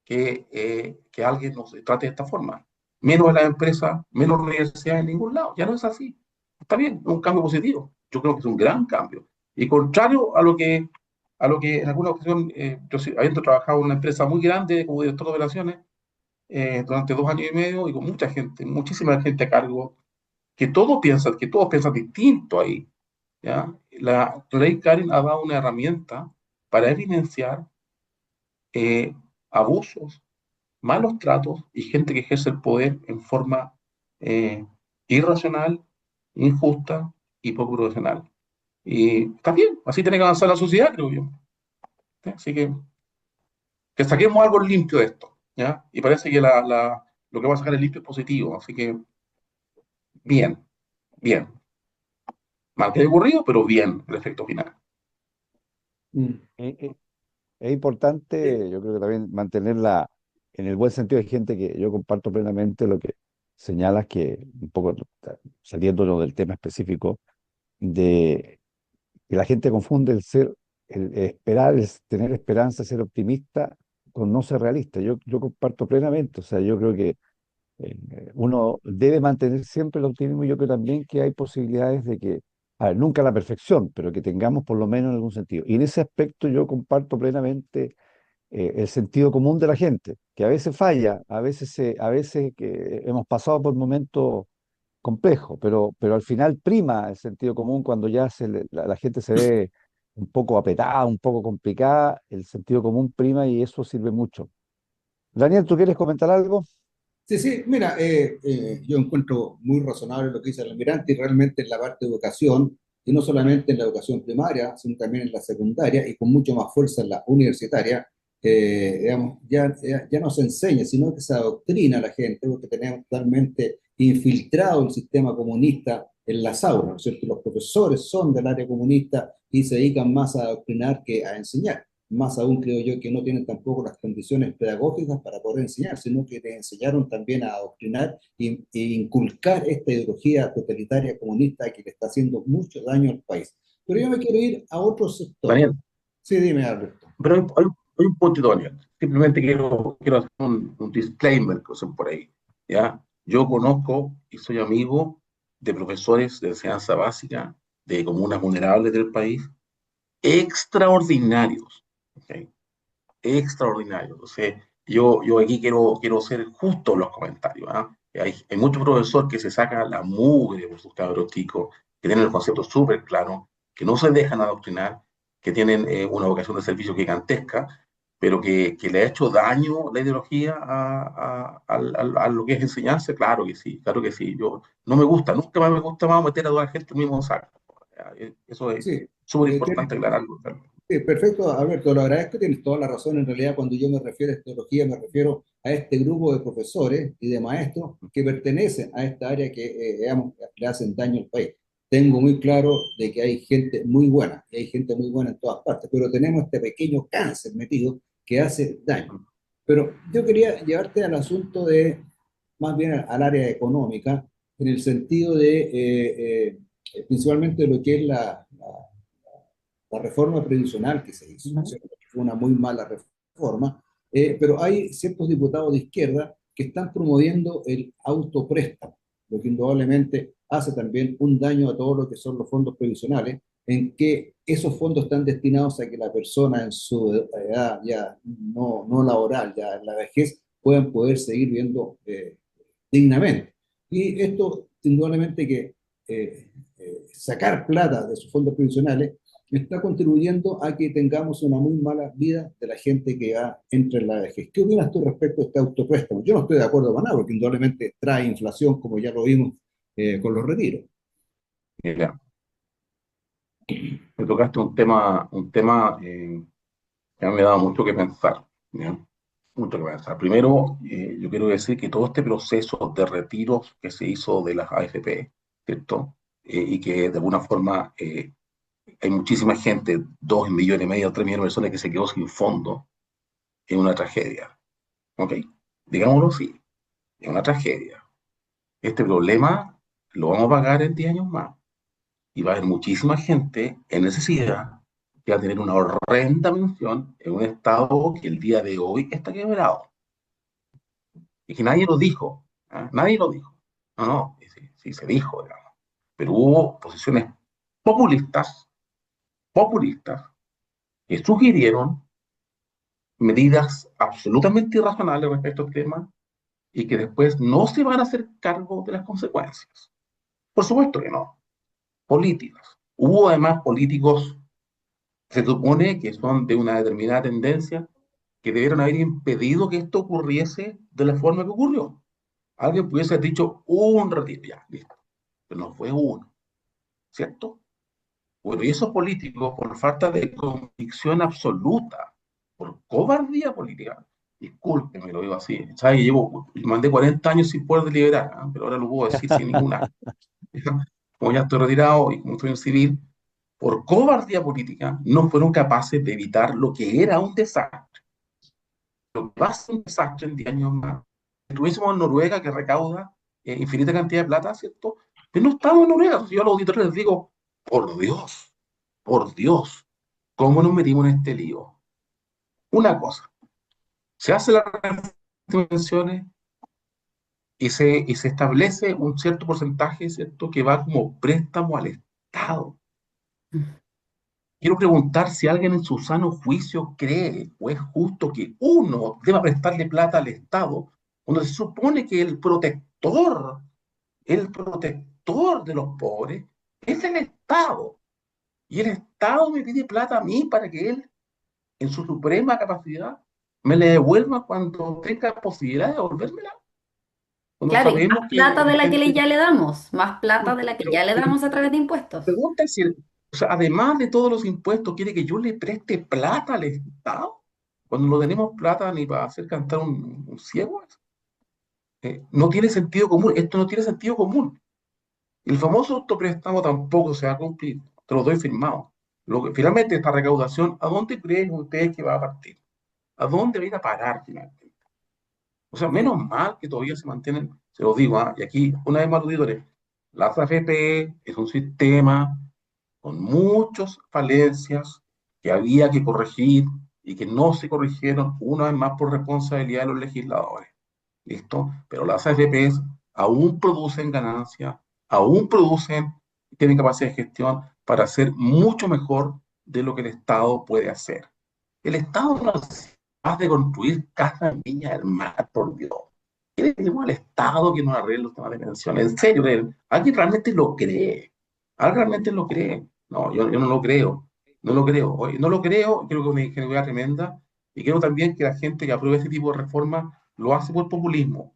que alguien nos trate de esta forma. Menos en la empresa, menos en la universidad, en ningún lado. Ya no es así. Está bien, es un cambio positivo. Yo creo que es un gran cambio. Y contrario a lo que en alguna ocasión, habiendo trabajado en una empresa muy grande como director de operaciones durante 2 años y medio y con mucha gente, muchísima gente a cargo, que todos piensan distinto ahí. ¿Ya? La ley Karen ha dado una herramienta para evidenciar eh, abusos, malos tratos y gente que ejerce el poder en forma eh, irracional, injusta y poco profesional. Y está bien, así tiene que avanzar la sociedad, creo yo. ¿Sí? Así que saquemos algo limpio de esto, ¿ya? Y parece que lo que va a sacar el limpio es positivo, así que bien, bien. Mal que haya ocurrido, pero bien el efecto final. Mm. Es importante, yo creo que también mantenerla en el buen sentido. De gente que yo comparto plenamente lo que señalas, que un poco saliéndonos del tema específico, de que la gente confunde el esperar, tener esperanza, ser optimista, con no ser realista. Yo comparto plenamente, o sea, yo creo que uno debe mantener siempre el optimismo. Yo creo también que hay posibilidades de que, a ver, nunca la perfección, pero que tengamos por lo menos en algún sentido. Y en ese aspecto yo comparto plenamente el sentido común de la gente, que a veces falla, a veces que hemos pasado por momentos complejos, pero al final prima el sentido común cuando ya la gente se ve un poco apretada, un poco complicada, el sentido común prima y eso sirve mucho. Daniel, ¿tú quieres comentar algo? Sí, sí, mira, yo encuentro muy razonable lo que dice el almirante y realmente en la parte de educación, y no solamente en la educación primaria, sino también en la secundaria y con mucho más fuerza en la universitaria, digamos, ya no se enseña, sino que se adoctrina a la gente, porque tenemos totalmente infiltrado el sistema comunista en las aulas, ¿no es cierto? Los profesores son del área comunista y se dedican más a adoctrinar que a enseñar. Más aún creo yo que no tienen tampoco las condiciones pedagógicas para poder enseñar, sino que les enseñaron también a adoctrinar e inculcar esta ideología totalitaria comunista que le está haciendo mucho daño al país. Pero yo me quiero ir a otro sector. Daniel, Sí, dime, Alberto. pero hay un puntito, Daniel. Simplemente quiero hacer un disclaimer que usen por ahí. ¿Ya? Yo conozco y soy amigo de profesores de enseñanza básica de comunas vulnerables del país, extraordinarios. ¿Ok? Extraordinarios. O sea, yo aquí quiero ser justo en los comentarios. ¿Ah? Hay muchos profesores que se sacan la mugre por sus cabros chicos, que tienen el concepto súper claro, que no se dejan adoctrinar, que tienen una vocación de servicio gigantesca, pero que le ha hecho daño la ideología a lo que es enseñarse. Claro que sí, claro que sí. Yo, no me gusta, nunca más me gusta más meter a toda la gente en el mismo saco. Eso es Sí, súper tienes. importante aclararlo. Sí, perfecto, Alberto, lo agradezco, tienes toda la razón. En realidad, cuando yo me refiero a estereología, me refiero a este grupo de profesores y de maestros que pertenecen a esta área que, digamos, le hacen daño al país. Tengo muy claro de que hay gente muy buena, y hay gente muy buena en todas partes, pero tenemos este pequeño cáncer metido que hace daño. Pero yo quería llevarte al asunto de, más bien al área económica, en el sentido de, principalmente lo que es la reforma previsional que se hizo, ¿no es Ujú. cierto? Que fue una muy mala reforma, pero hay ciertos diputados de izquierda que están promoviendo el autopréstamo, lo que indudablemente hace también un daño a todo lo que son los fondos previsionales, en que esos fondos están destinados a que la persona en su edad ya no laboral, ya en la vejez, puedan poder seguir viviendo dignamente. Y esto, indudablemente que sacar plata de sus fondos previsionales está contribuyendo a que tengamos una muy mala vida de la gente que va entre la vejez. ¿Qué opinas tú respecto a este autopréstamo? Yo no estoy de acuerdo con nada, porque indudablemente trae inflación, como ya lo vimos con los retiros. Mira, me tocaste un tema que a mí me ha dado mucho que pensar. ¿Ya? Mucho que pensar. Primero, yo quiero decir que todo este proceso de retiros que se hizo de las AFP, ¿cierto? Y que de alguna forma hay muchísima gente, 2,5 millones, 3 millones de personas que se quedó sin fondo, es una tragedia. ¿Ok? Digámoslo así, es una tragedia. Este problema lo vamos a pagar en 10 años más. Y va a haber muchísima gente en necesidad que va a tener una horrenda pensión en un estado que el día de hoy está quebrado. Y que nadie lo dijo, ¿eh? Nadie lo dijo. No, no, sí, sí se dijo, digamos. Pero hubo posiciones populistas, populistas, que sugirieron medidas absolutamente irracionales respecto al tema y que después no se van a hacer cargo de las consecuencias. Por supuesto que no. Políticas. Hubo además políticos, se supone que son de una determinada tendencia, que debieron haber impedido que esto ocurriese de la forma que ocurrió. Alguien pudiese haber dicho un retiro, ya, listo. Pero no fue uno, ¿cierto? Bueno, y esos políticos, por falta de convicción absoluta, por cobardía política, discúlpeme, lo digo así, ¿sabes? Mandé 40 años sin poder deliberar, ¿ah? Pero ahora lo puedo decir sin ninguna. Como ya estoy retirado y como estoy en civil, por cobardía política, no fueron capaces de evitar lo que era un desastre. Lo que va a ser un desastre en 10 años más. Si tuviésemos en Noruega que recauda infinita cantidad de plata, ¿cierto? Pero no estamos en Noruega. Yo a los auditores les digo, por Dios, ¿cómo nos metimos en este lío? Una cosa, se hace la pensiones y se establece un cierto porcentaje, ¿cierto?, que va como préstamo al Estado. Quiero preguntar si alguien en su sano juicio cree o es justo que uno deba prestarle plata al Estado cuando se supone que el protector de los pobres es el Estado. Y el Estado me pide plata a mí para que él, en su suprema capacidad, me la devuelva cuando tenga posibilidad de devolvérmela. Cuando Claro, y más sabemos que plata de la la que gente... ya le damos, más plata de la que ya le Pero damos a través de impuestos. pregunta es si, o sea, además de todos los impuestos, quiere que yo le preste plata al Estado, cuando no tenemos plata ni para hacer cantar un ciego. No tiene sentido común, esto no tiene sentido común. El famoso autopréstamo tampoco se va a cumplir, te lo doy firmado. Finalmente, esta recaudación, ¿a dónde creen ustedes que va a partir? ¿A dónde va a ir a parar finalmente? O sea, menos mal que todavía se mantienen, se los digo, y aquí una vez más, auditores, la AFP es un sistema con muchas falencias que había que corregir y que no se corrigieron una vez más por responsabilidad de los legisladores. ¿Listo? Pero las AFPs aún producen ganancias, aún producen, tienen capacidad de gestión para hacer mucho mejor de lo que el Estado puede hacer. El Estado no es capaz de construir casas en Viña del Mar, por Dios. ¿Qué le digo al Estado que no arregle los temas de pensiones? En serio, ¿alguien realmente lo cree? ¿Alguien realmente lo cree? No, yo no lo creo. No lo creo. Oye, no lo creo, creo que es una ingenuidad tremenda. Y creo también que la gente que aprueba este tipo de reformas lo hace por populismo,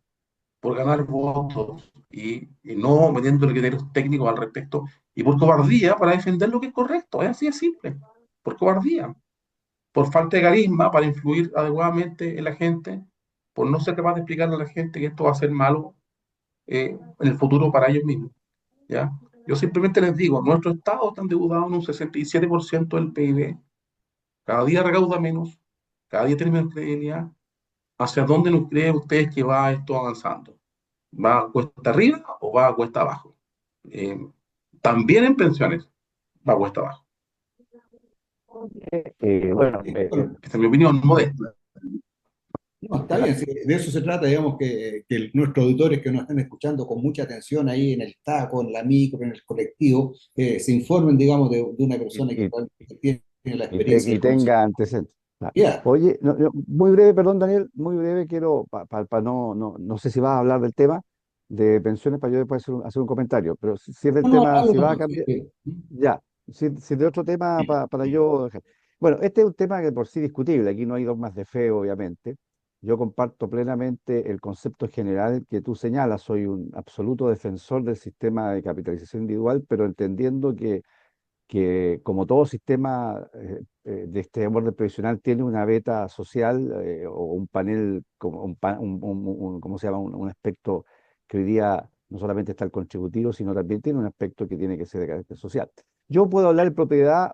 por ganar votos y no metiendo criterios técnicos al respecto y por cobardía para defender lo que es correcto. Es así de simple. Por cobardía, por falta de carisma para influir adecuadamente en la gente, por no ser capaz de explicarle a la gente que esto va a ser malo en el futuro para ellos mismos. ¿Ya? Yo simplemente les digo, nuestro Estado está endeudado en un 67% del PIB, cada día recauda menos, cada día tiene menos credibilidad. ¿Hacia dónde nos creen ustedes que va esto avanzando? ¿Va a cuesta arriba o va a cuesta abajo? Eh, También en pensiones va a cuesta abajo. Bueno, Bueno, Esta es mi opinión modesta. no, está bien, sí, de eso se trata, digamos, que nuestros auditores que nos están escuchando con mucha atención ahí en el taco, en la micro, en el colectivo, se informen, digamos, de una persona que y, tiene la experiencia y y el conocimiento. tenga antecedentes. Ah, Ya, oye, muy breve, perdón, Daniel, muy breve, quiero, no sé si vas a hablar del tema de pensiones para yo después hacer un comentario, pero si es del no, no, tema, hablo si vas a nomás, cambiar, ya, si de otro tema para yo. Bueno, este es un tema que por sí discutible, aquí no hay dogmas de fe, obviamente. Yo comparto plenamente el concepto general que tú señalas, soy un absoluto defensor del sistema de capitalización individual, pero entendiendo que como todo sistema de este orden previsional tiene una beta social o un panel, como ¿cómo se llama? Un aspecto que hoy día no solamente está el contributivo, sino también tiene un aspecto que tiene que ser de carácter social. Yo puedo hablar en propiedad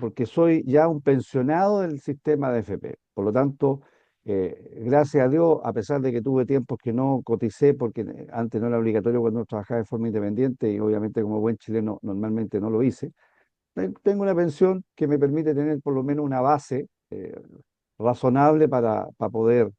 porque soy ya un pensionado del sistema de FP. Por lo tanto, gracias a Dios, a pesar de que tuve tiempos que no coticé, porque antes no era obligatorio cuando uno trabajaba de forma independiente y obviamente como buen chileno normalmente no lo hice, tengo una pensión que me permite tener por lo menos una base razonable para poder,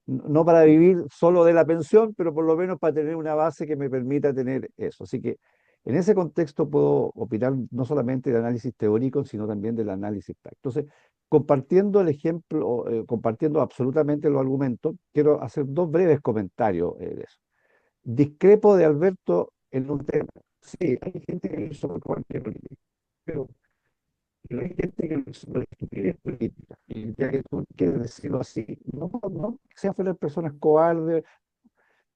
no para vivir solo de la pensión, pero por lo menos para tener una base que me permita tener eso. Así que en ese contexto puedo opinar no solamente del análisis teórico, sino también del análisis práctico. Entonces, compartiendo el ejemplo, compartiendo absolutamente los argumentos, quiero hacer dos breves comentarios de eso. Discrepo de Alberto en un tema. Sí, hay gente que hizo por cualquier política, pero hay gente que lo hizo por estupidez política. Y ya que tú quieres decirlo así, no que sean fueras personas cobardes,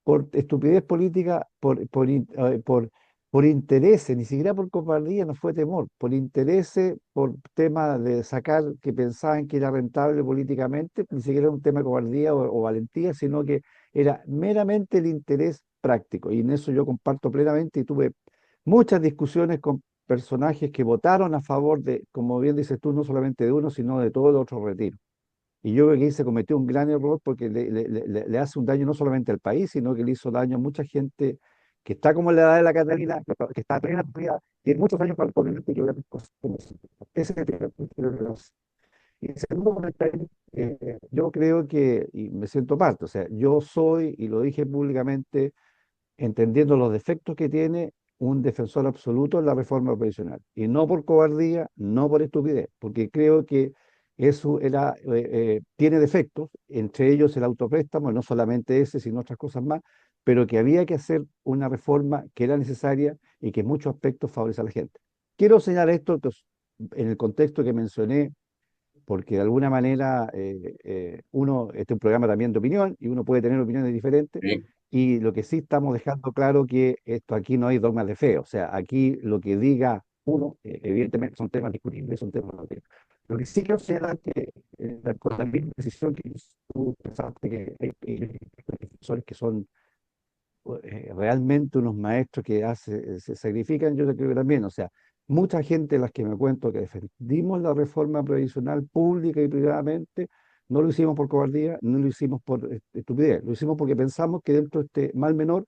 por estupidez política, por intereses, ni siquiera por cobardía, no fue temor, por intereses, por tema de sacar que pensaban que era rentable políticamente, ni siquiera era un tema de cobardía o valentía, sino que era meramente el interés práctico. Y en eso yo comparto plenamente y tuve muchas discusiones con personajes que votaron a favor de, como bien dices tú, no solamente de uno, sino de todo el otro retiro. Y yo creo que ahí se cometió un gran error porque le hace un daño no solamente al país, sino que le hizo daño a mucha gente que está como en la edad de la Catalina, que está plena actividad, tiene muchos años para el poder que ver cosas como esa. Ese es el primer punto que creo que lo hace. Y el segundo comentario, yo creo que, y me siento parte, o sea, yo soy, y lo dije públicamente, entendiendo los defectos que tiene un defensor absoluto en la reforma previsional. Y no por cobardía, no por estupidez, porque creo que eso tiene defectos, entre ellos el autopréstamo, y no solamente ese, sino otras cosas más, pero que había que hacer una reforma que era necesaria y que en muchos aspectos favorece a la gente. Quiero señalar esto en el contexto que mencioné porque de alguna manera este es un programa también de opinión y uno puede tener opiniones diferentes. ¿Sí? Y lo que sí estamos dejando claro que esto aquí no hay dogmas de fe, o sea, aquí lo que diga uno, evidentemente son temas discutibles, son temas de. Lo que sí quiero señalar que con la misma decisión que tú pensaste que hay profesores que son realmente unos maestros que se sacrifican, yo creo que también, o sea, mucha gente, las que me cuento que defendimos la reforma previsional pública y privadamente, no lo hicimos por cobardía, no lo hicimos por estupidez, lo hicimos porque pensamos que dentro de este mal menor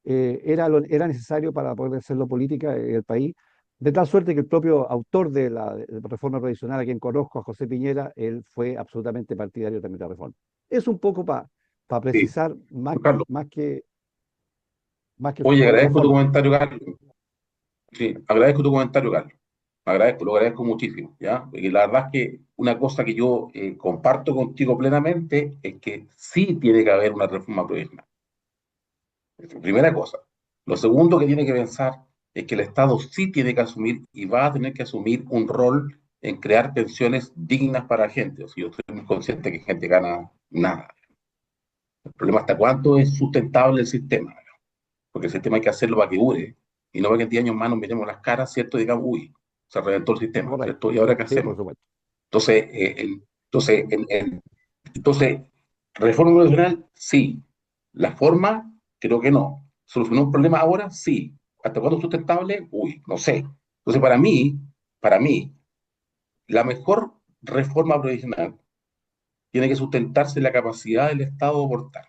era necesario para poder hacerlo política en el país, de tal suerte que el propio autor de la reforma previsional, a quien conozco, a José Piñera, él fue absolutamente partidario también de la reforma. Es un poco para Sí, precisar más, Carlos. más que, más que Oye, otra agradezco tu forma. comentario, Carlos. Sí, agradezco tu comentario, Carlos. Lo agradezco muchísimo, ¿ya? Y la verdad es que una cosa que yo comparto contigo plenamente es que sí tiene que haber una reforma previsional. Primera cosa. Lo segundo que tiene que pensar es que el Estado sí tiene que asumir y va a tener que asumir un rol en crear pensiones dignas para la gente. O sea, yo estoy muy consciente que gente gana nada. El problema es hasta cuánto es sustentable el sistema, porque el sistema hay que hacerlo para que dure y no para que en 10 años más nos miremos las caras, ¿cierto? Y digamos, uy, se reventó el sistema, Correcto. ¿cierto? ¿Y ahora qué Sí, por hacemos? supuesto. Entonces, entonces, reforma profesional, sí. La forma, creo que no. ¿Solucionó un problema ahora? Sí. ¿Hasta cuándo es sustentable? Uy, no sé. Entonces, para mí, la mejor reforma provisional tiene que sustentarse en la capacidad del Estado de aportar.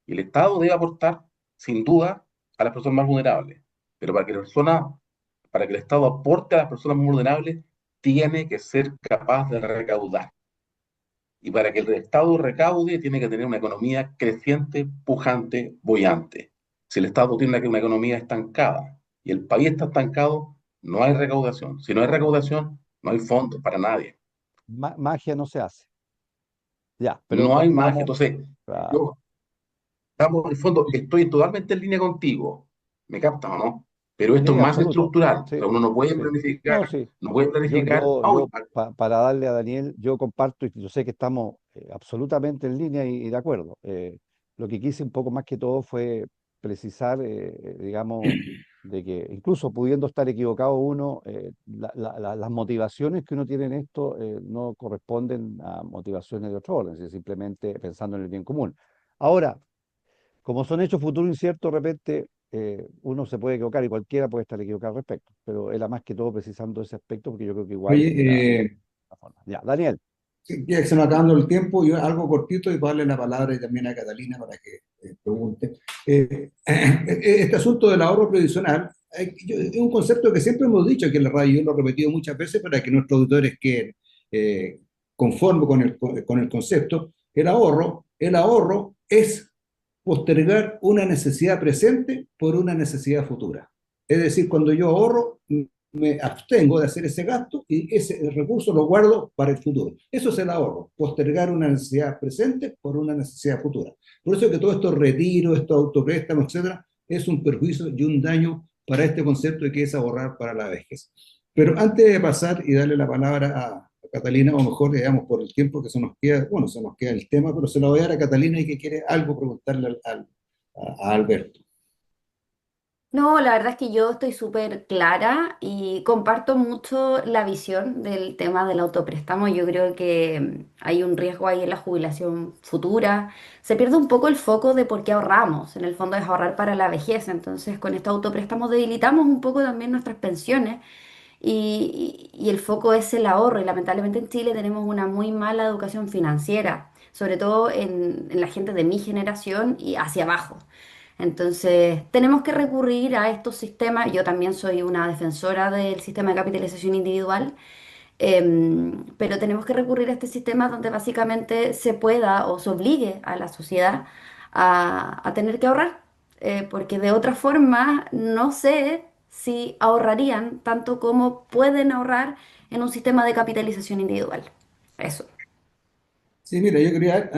Y el Estado debe aportar, sin duda, a las personas más vulnerables. Pero para que el Estado aporte a las personas más vulnerables, tiene que ser capaz de recaudar. Y para que el Estado recaude, tiene que tener una economía creciente, pujante, boyante. Si el Estado tiene una economía estancada y el país está estancado, no hay recaudación. Si no hay recaudación, no hay fondos para nadie. Magia no se hace. Ya, pero No hay magia. vamos. Entonces, a- yo estamos en el fondo, estoy totalmente en línea contigo. ¿Me captas o no? Pero esto es Sí, más absoluto. estructural. O Sí, sea, uno no puede sí. No, planificar, sí. no puede Yo, planificar. yo, Uy, yo para darle a Daniel, yo comparto y yo sé que estamos absolutamente en línea y de acuerdo. Lo que quise un poco más que todo fue precisar, digamos, de que incluso pudiendo estar equivocado uno, las motivaciones que uno tiene en esto no corresponden a motivaciones de otro orden, es decir, simplemente pensando en el bien común. Ahora, como son hechos futuros inciertos, de repente uno se puede equivocar y cualquiera puede estar equivocado al respecto, pero era más que todo precisando ese aspecto porque yo creo que igual era Oye, la forma. Ya, Daniel, sí, ya que se nos acabando el tiempo, yo algo cortito y para darle la palabra y también a Catalina para que pregunte. Este asunto del ahorro previsional es un concepto que siempre hemos dicho aquí en la radio, yo lo he repetido muchas veces para que nuestros auditores queden conformes con el concepto. El ahorro es postergar una necesidad presente por una necesidad futura. Es decir, cuando yo ahorro, me abstengo de hacer ese gasto y ese recurso lo guardo para el futuro. Eso es el ahorro, postergar una necesidad presente por una necesidad futura. Por eso que todo estos retiros, estos autopréstamos, etcétera, es un perjuicio y un daño para este concepto de que es ahorrar para la vejez. Pero antes de pasar y darle la palabra a Catalina, o mejor, digamos, por el tiempo que se nos queda, bueno, se nos queda el tema, pero se lo voy a dar a Catalina y que quiere algo preguntarle a Alberto. No, la verdad es que yo estoy súper clara y comparto mucho la visión del tema del autopréstamo. Yo creo que hay un riesgo ahí en la jubilación futura. Se pierde un poco el foco de por qué ahorramos. En el fondo es ahorrar para la vejez. Entonces, con estos autopréstamos debilitamos un poco también nuestras pensiones y el foco es el ahorro. Y lamentablemente en Chile tenemos una muy mala educación financiera, sobre todo en la gente de mi generación y hacia abajo. Entonces, tenemos que recurrir a estos sistemas. Yo también soy una defensora del sistema de capitalización individual, pero tenemos que recurrir a este sistema donde básicamente se pueda o se obligue a la sociedad a tener que ahorrar, porque de otra forma no sé si ahorrarían tanto como pueden ahorrar en un sistema de capitalización individual. Eso. Sí, mira, yo quería,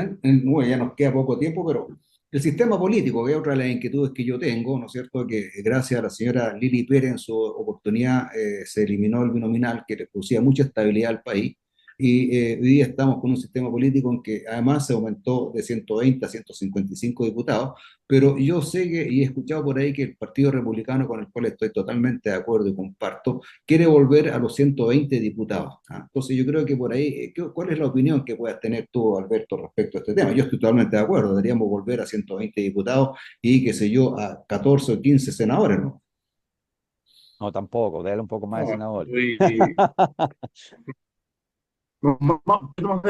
bueno, ya nos queda poco tiempo, pero el sistema político, que es otra de las inquietudes que yo tengo, ¿no es cierto? Que gracias a la señora Lili Pérez en su oportunidad se eliminó el binominal que le producía mucha estabilidad al país. y hoy día estamos con un sistema político en que además se aumentó de 120 a 155 diputados, pero yo sé que, y he escuchado por ahí que el Partido Republicano, con el cual estoy totalmente de acuerdo y comparto, quiere volver a los 120 diputados. ¿Ah? Entonces yo creo que por ahí, ¿cuál es la opinión que puedas tener tú, Alberto, respecto a este tema? Yo estoy totalmente de acuerdo, deberíamos volver a 120 diputados y, qué sé yo, a 14 o 15 senadores, ¿no? No, tampoco, dale un poco más de No, senadores. no, no, no,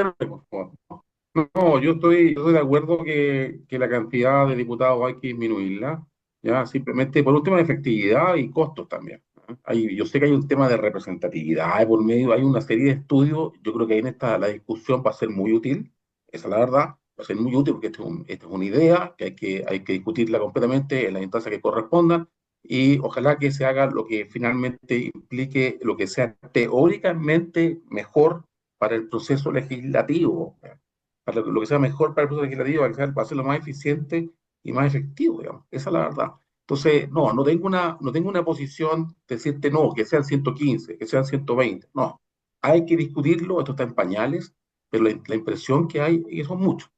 no, no, yo estoy de acuerdo que la cantidad de diputados hay que disminuirla, ya, simplemente por un tema de efectividad y costos también. ¿No? Yo sé que hay un tema de representatividad de por medio, hay una serie de estudios, yo creo que ahí en la discusión va a ser muy útil, esa es la verdad, va a ser muy útil porque esta es una idea que hay que discutirla completamente en las instancias que correspondan y ojalá que se haga lo que finalmente implique lo que sea teóricamente mejor para el proceso legislativo, para lo que sea mejor para el proceso legislativo, para hacerlo más eficiente y más efectivo, digamos. Esa es la verdad. Entonces, no tengo una posición de decirte no, que sean 115, que sean 120. No, hay que discutirlo, esto está en pañales, pero la impresión que hay es que son muchos,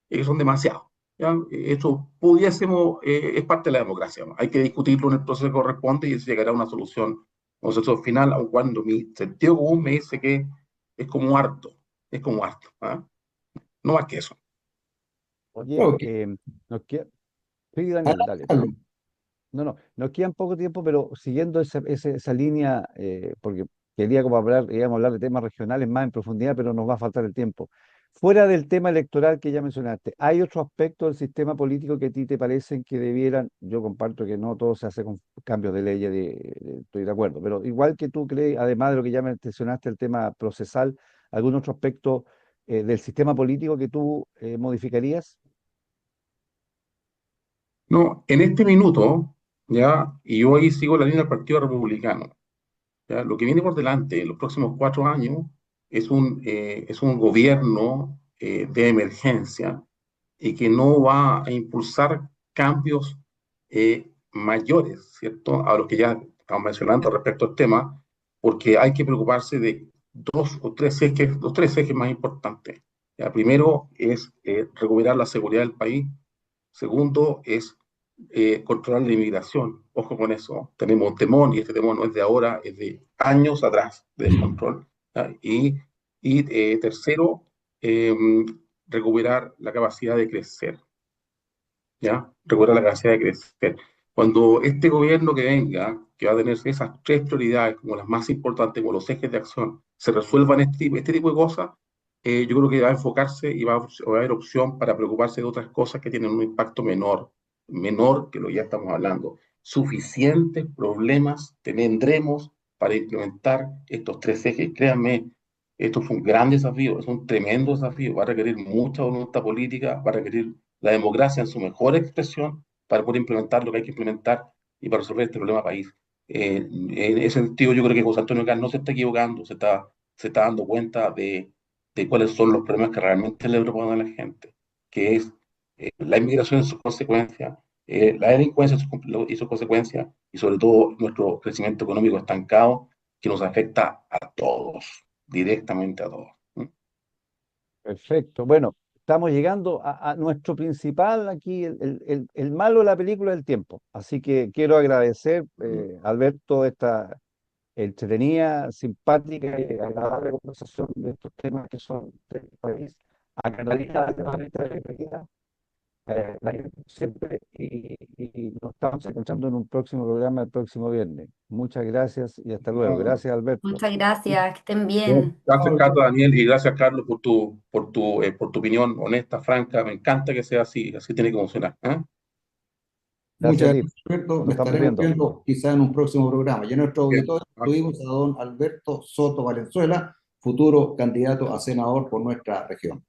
es que son demasiados. ¿Ya? Eso pudiésemos, es parte de la democracia, ¿no? Hay que discutirlo en el proceso que corresponde y se llegará a una solución, un proceso final, aun cuando mi sentido común me dice que es como harto, es como harto, ¿ah? No más que eso. Oye, Ok, nos queda... Sí, Daniel, adelante, dale. Carlos. No, no, nos queda poco tiempo, pero siguiendo esa línea, porque quería como hablar, íbamos a hablar de temas regionales más en profundidad, pero nos va a faltar el tiempo. Fuera del tema electoral que ya mencionaste, ¿hay otros aspectos del sistema político que a ti te parecen que debieran? Yo comparto que no todo se hace con cambios de leyes, estoy de acuerdo, pero igual que tú crees, además de lo que ya mencionaste, el tema procesal, ¿algún otro aspecto del sistema político que tú modificarías? No, en este minuto, ya, y yo ahí sigo la línea del Partido Republicano, ya, lo que viene por delante en los próximos 4 años es un gobierno de emergencia y que no va a impulsar cambios mayores, ¿cierto? A los que ya estamos mencionando respecto al tema, porque hay que preocuparse de dos o tres ejes, los tres ejes más importantes. Ya, primero es recuperar la seguridad del país. Segundo es controlar la inmigración. Ojo con eso. Tenemos un temor y este temor no es de ahora, es de años atrás de descontrol. ¿Ya? Y tercero, eh, recuperar la capacidad de crecer. ¿Ya? Recuperar la capacidad de crecer. Cuando este gobierno que venga, que va a tener esas tres prioridades como las más importantes, como los ejes de acción, se resuelvan este tipo de cosas, yo creo que va a enfocarse y va a haber opción para preocuparse de otras cosas que tienen un impacto menor que lo que ya estamos hablando. Suficientes problemas tendremos para implementar estos tres ejes. Créanme, esto es un gran desafío, es un tremendo desafío, va a requerir mucha voluntad política, va a requerir la democracia en su mejor expresión para poder implementar lo que hay que implementar y para resolver este problema país. En ese sentido, yo creo que José Antonio Caz no se está equivocando, se está dando cuenta de cuáles son los problemas que realmente le preocupan a la gente, que es la inmigración en sus consecuencias, la delincuencia y sus consecuencias, y sobre todo nuestro crecimiento económico estancado, que nos afecta a todos, directamente a todos. ¿Mm? Perfecto. Bueno, estamos llegando a nuestro principal aquí, el malo de la película del tiempo. Así que quiero agradecer, Alberto, esta entretenida, simpática y agradable conversación de estos temas que son del país. A Catalina, siempre, y nos estamos encontrando en un próximo programa el próximo viernes. Muchas gracias y hasta luego. No, Gracias, Alberto. Muchas gracias, que estén No, bien. gracias, no, Carlos, Daniel, y gracias, Carlos, por tu opinión honesta, franca. Me encanta que sea así, así tiene que funcionar. ¿Eh? Gracias a muchas ti. gracias, Alberto. Nos Nos estamos estaremos viendo. viendo quizá en un próximo programa. Y en nuestro Bien. auditorio tuvimos a don Alberto Soto Valenzuela, futuro candidato a senador por nuestra región.